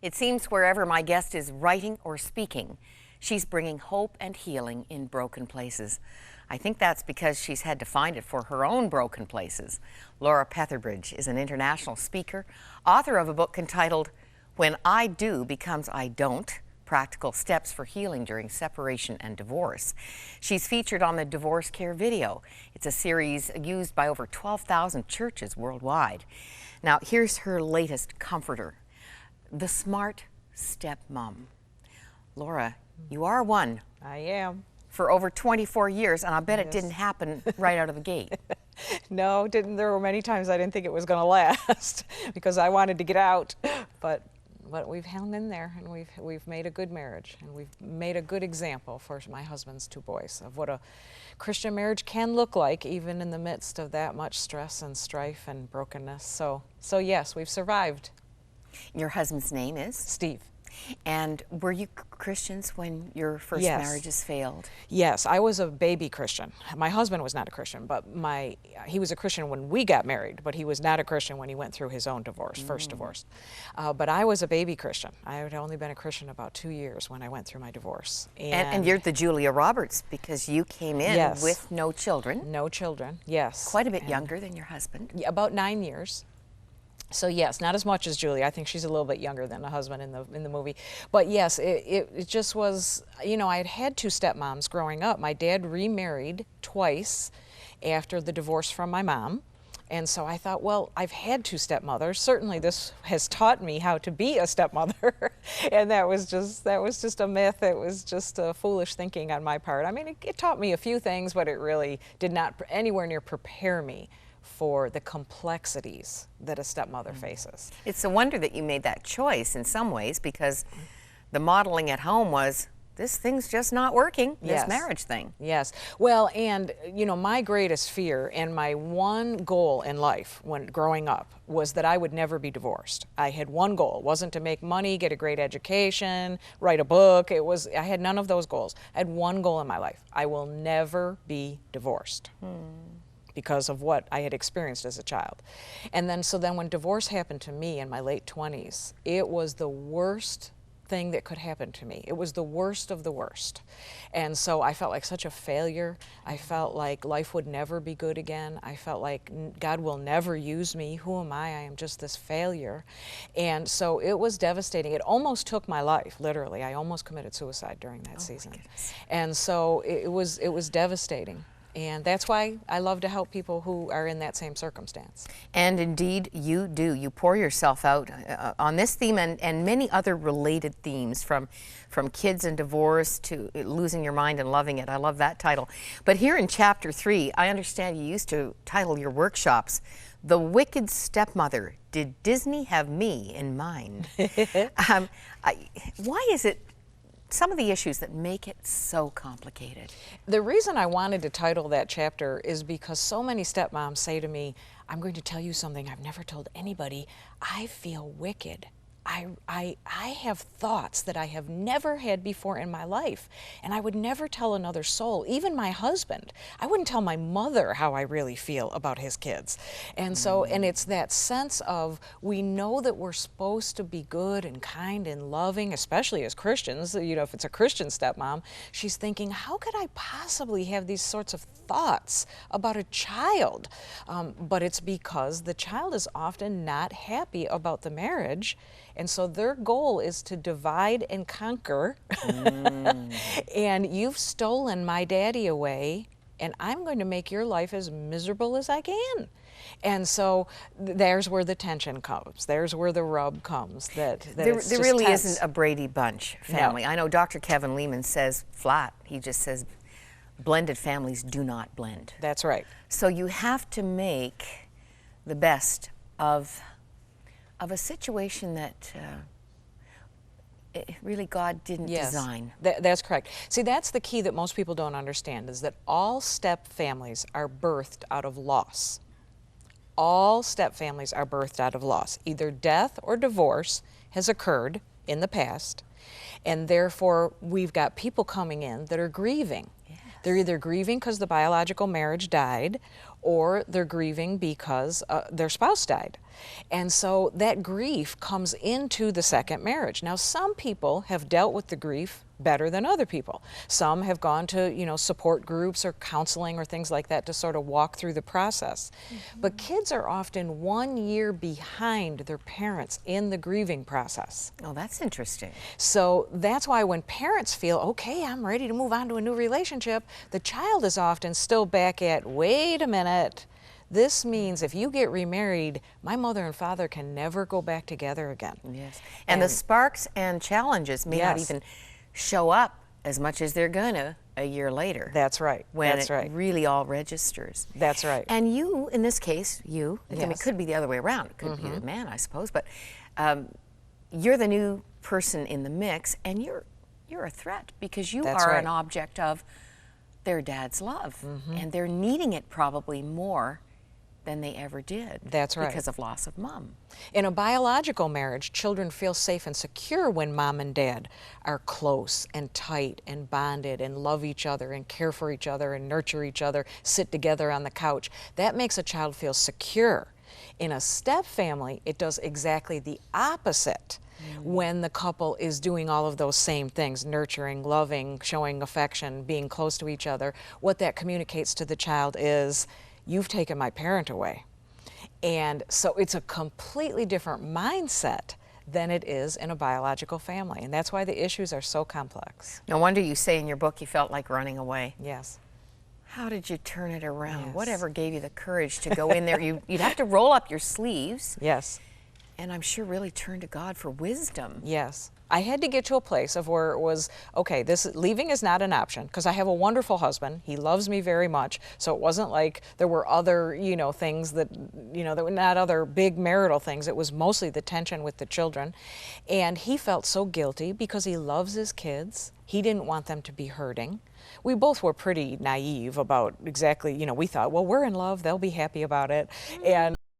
It seems wherever my guest is writing or speaking, she's bringing hope and healing in broken places. I think that's because she's had to find it for her own broken places. Laura Petherbridge is an international speaker, author of a book entitled When I Do Becomes I Don't: Practical Steps for Healing During Separation and Divorce. She's featured on the Divorce Care Video. It's a series used by over 12,000 churches worldwide. Now, here's her latest comforter, the smart stepmom. Laura, you are one. I am. For over 24 years, and I bet it didn't happen right out of the gate. No, didn't. There were many times I didn't think it was going to last because I wanted to get out, but we've hung in there, and we've made a good marriage, and we've made a good example for my husband's two boys of what a Christian marriage can look like, even in the midst of that much stress and strife and brokenness. So yes, we've survived. Your husband's name is? Steve. And were you Christians when your first marriages failed? Yes, I was a baby Christian. My husband was not a Christian, but he was a Christian when we got married, but he was not a Christian when he went through his own divorce, first divorce. But I was a baby Christian. I had only been a Christian about 2 years when I went through my divorce. And you're the Julia Roberts, because you came in with no children. No children, yes. Quite a bit younger than your husband. Yeah, about 9 years. So yes, not as much as Julie. I think she's a little bit younger than the husband in the movie. But yes, it just was, you know, I had two stepmoms growing up. My dad remarried twice after the divorce from my mom. And so I thought, well, I've had two stepmothers. Certainly this has taught me how to be a stepmother. And that was just a myth. It was just a foolish thinking on my part. I mean, it taught me a few things, but it really did not anywhere near prepare me for the complexities that a stepmother faces. It's a wonder that you made that choice in some ways, because the modeling at home was, this thing's just not working, this marriage thing. Yes. Well, and you know, my greatest fear and my one goal in life when growing up was that I would never be divorced. I had one goal. It wasn't to make money, get a great education, write a book. I had none of those goals. I had one goal in my life. I will never be divorced. Because of what I had experienced as a child. And then, so then when divorce happened to me in my late 20s, it was the worst thing that could happen to me. It was the worst of the worst. And so I felt like such a failure. I felt like life would never be good again. I felt like God will never use me. Who am I? I am just this failure. And so it was devastating. It almost took my life, literally. I almost committed suicide during that season. And so it was devastating. And that's why I love to help people who are in that same circumstance. And indeed, you do. You pour yourself out on this theme and many other related themes, from kids and divorce to losing your mind and loving it. I love that title. But here in Chapter 3, I understand you used to title your workshops, The Wicked Stepmother. Did Disney have me in mind? Why is it some of the issues that make it so complicated? The reason I wanted to title that chapter is because so many stepmoms say to me, I'm going to tell you something I've never told anybody. I feel wicked. I have thoughts that I have never had before in my life, and I would never tell another soul, even my husband. I wouldn't tell my mother how I really feel about his kids. And so, and it's that sense of, we know that we're supposed to be good and kind and loving, especially as Christians. You know, if it's a Christian stepmom, she's thinking, how could I possibly have these sorts of thoughts about a child? But it's because the child is often not happy about the marriage. And so their goal is to divide and conquer. And you've stolen my daddy away, and I'm going to make your life as miserable as I can. And so there's where the tension comes. There's where the rub comes. There really isn't a Brady Bunch family. No. I know Dr. Kevin Lehman says flat, he just says, blended families do not blend. That's right. So you have to make the best of a situation that really God didn't design. That's correct. See, that's the key that most people don't understand, is that all step families are birthed out of loss. All step families are birthed out of loss. Either death or divorce has occurred in the past, and therefore we've got people coming in that are grieving. They're either grieving because the biological marriage died, or they're grieving because their spouse died. And so that grief comes into the second marriage. Now, some people have dealt with the grief better than other people. Some have gone to, support groups or counseling or things like that to sort of walk through the process. But kids are often 1 year behind their parents in the grieving process. Oh, that's interesting. So that's why when parents feel, okay, I'm ready to move on to a new relationship, the child is often still back at, wait a minute, this means if you get remarried, my mother and father can never go back together again. Yes. And the sparks and challenges may not even show up as much as they're gonna a year later. That's right. When That's it right. really all registers. That's right. And you, in this case, I mean, it Yes. could be the other way around. It could be the man, I suppose. But you're the new person in the mix, and you're a threat because you That's are right. an object of their dad's love, and they're needing it probably more than they ever did. That's right. Because of loss of mom. In a biological marriage, children feel safe and secure when mom and dad are close and tight and bonded and love each other and care for each other and nurture each other, sit together on the couch. That makes a child feel secure. In a step family, it does exactly the opposite. When the couple is doing all of those same things, nurturing, loving, showing affection, being close to each other, what that communicates to the child is, you've taken my parent away. And so it's a completely different mindset than it is in a biological family. And that's why the issues are so complex. No wonder you say in your book you felt like running away. Yes. How did you turn it around? Yes. Whatever gave you the courage to go in there? You'd have to roll up your sleeves. Yes. And I'm sure really turn to God for wisdom. Yes. I had to get to a place of where it was, okay, leaving is not an option, because I have a wonderful husband. He loves me very much. So it wasn't like there were other, things that were not other big marital things. It was mostly the tension with the children. And he felt so guilty because he loves his kids. He didn't want them to be hurting. We both were pretty naive about exactly, we thought, well, we're in love, they'll be happy about it. And